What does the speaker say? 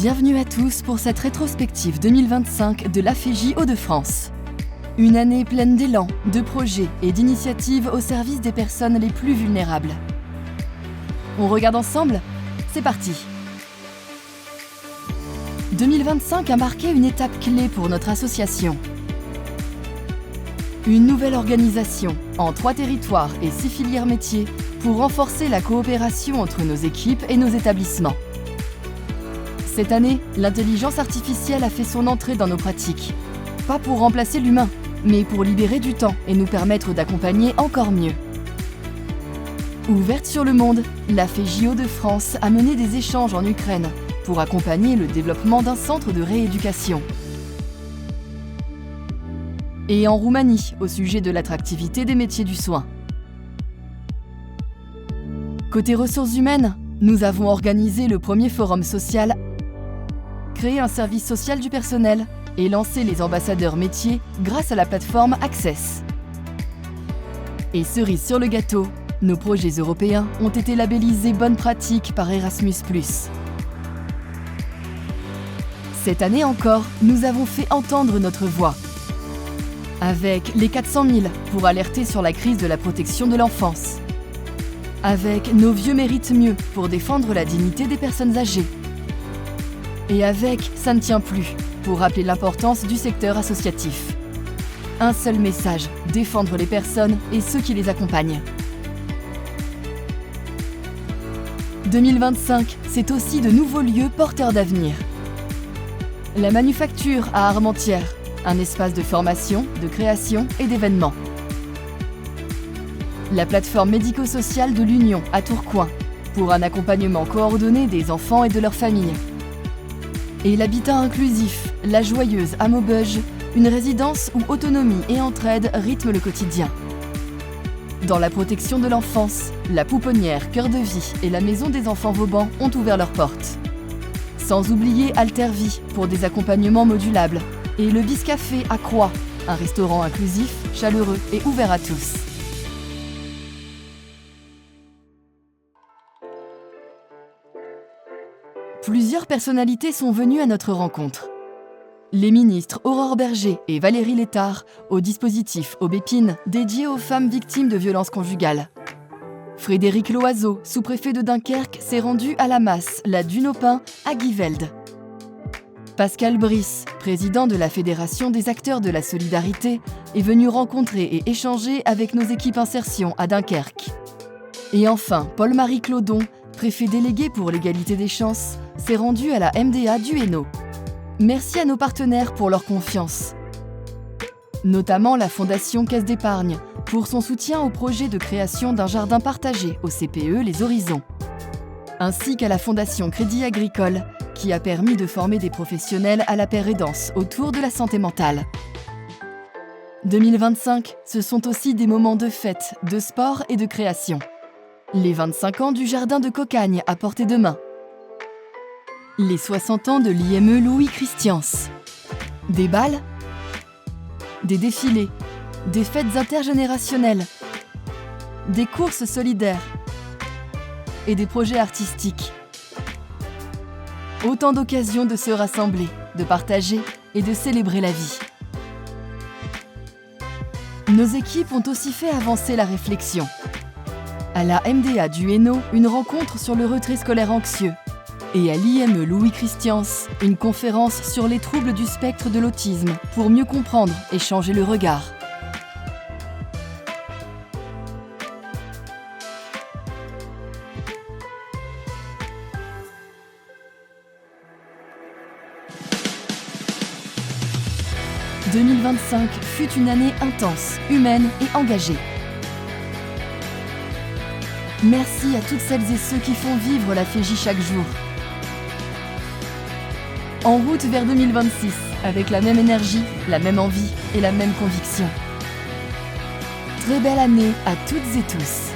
Bienvenue à tous pour cette rétrospective 2025 de l'AFEJ Hauts-de-France. Une année pleine d'élan, de projets et d'initiatives au service des personnes les plus vulnérables. On regarde ensemble ? C'est parti ! 2025 a marqué une étape clé pour notre association. Une nouvelle organisation en 3 territoires et 6 filières métiers pour renforcer la coopération entre nos équipes et nos établissements. Cette année, l'intelligence artificielle a fait son entrée dans nos pratiques. Pas pour remplacer l'humain, mais pour libérer du temps et nous permettre d'accompagner encore mieux. Ouverte sur le monde, l'AFEJ Hauts-de-France a mené des échanges en Ukraine pour accompagner le développement d'un centre de rééducation. Et en Roumanie, au sujet de l'attractivité des métiers du soin. Côté ressources humaines, nous avons organisé le premier forum social, créé un service social du personnel et lancé les ambassadeurs métiers grâce à la plateforme Access. Et cerise sur le gâteau, nos projets européens ont été labellisés bonnes pratiques par Erasmus+. Cette année encore, nous avons fait entendre notre voix. Avec les 400 000 pour alerter sur la crise de la protection de l'enfance. Avec Nos vieux méritent mieux pour défendre la dignité des personnes âgées. Et avec Ça ne tient plus pour rappeler l'importance du secteur associatif. Un seul message, défendre les personnes et ceux qui les accompagnent. 2025, c'est aussi de nouveaux lieux porteurs d'avenir. La Manufacture à Armentières, un espace de formation, de création et d'événements. La plateforme médico-sociale de l'Union à Tourcoing, pour un accompagnement coordonné des enfants et de leurs familles. Et l'habitat inclusif, la Joyeuse à Maubeuge, une résidence où autonomie et entraide rythment le quotidien. Dans la protection de l'enfance, la Pouponnière Cœur de Vie et la Maison des Enfants Vauban ont ouvert leurs portes. Sans oublier Altervie pour des accompagnements modulables et le Biscafé à Croix, un restaurant inclusif, chaleureux et ouvert à tous. Plusieurs personnalités sont venues à notre rencontre. Les ministres Aurore Berger et Valérie Létard au dispositif Aubépine dédié aux femmes victimes de violences conjugales. Frédéric Loiseau, sous-préfet de Dunkerque, s'est rendu à la Masse, la Dune au Pin, à Guyvelde. Pascal Brice, président de la Fédération des acteurs de la solidarité, est venu rencontrer et échanger avec nos équipes insertion à Dunkerque. Et enfin, Paul-Marie Claudon, préfet délégué pour l'égalité des chances, s'est rendu à la MDA du Hainaut. Merci à nos partenaires pour leur confiance. Notamment la Fondation Caisse d'Épargne, pour son soutien au projet de création d'un jardin partagé au CPE Les Horizons. Ainsi qu'à la Fondation Crédit Agricole, qui a permis de former des professionnels à la pérédance autour de la santé mentale. 2025, ce sont aussi des moments de fête, de sport et de création. Les 25 ans du Jardin de Cocagne à portée de main. Les 60 ans de l'IME Louis Christians. Des balles, des défilés, des fêtes intergénérationnelles, des courses solidaires et des projets artistiques. Autant d'occasions de se rassembler, de partager et de célébrer la vie. Nos équipes ont aussi fait avancer la réflexion. À la MDA du Hainaut, une rencontre sur le retrait scolaire anxieux. Et à l'IME Louis Christians, une conférence sur les troubles du spectre de l'autisme pour mieux comprendre et changer le regard. « 2025 fut une année intense, humaine et engagée. Merci à toutes celles et ceux qui font vivre l'AFEJ chaque jour. En route vers 2026, avec la même énergie, la même envie et la même conviction. Très belle année à toutes et tous.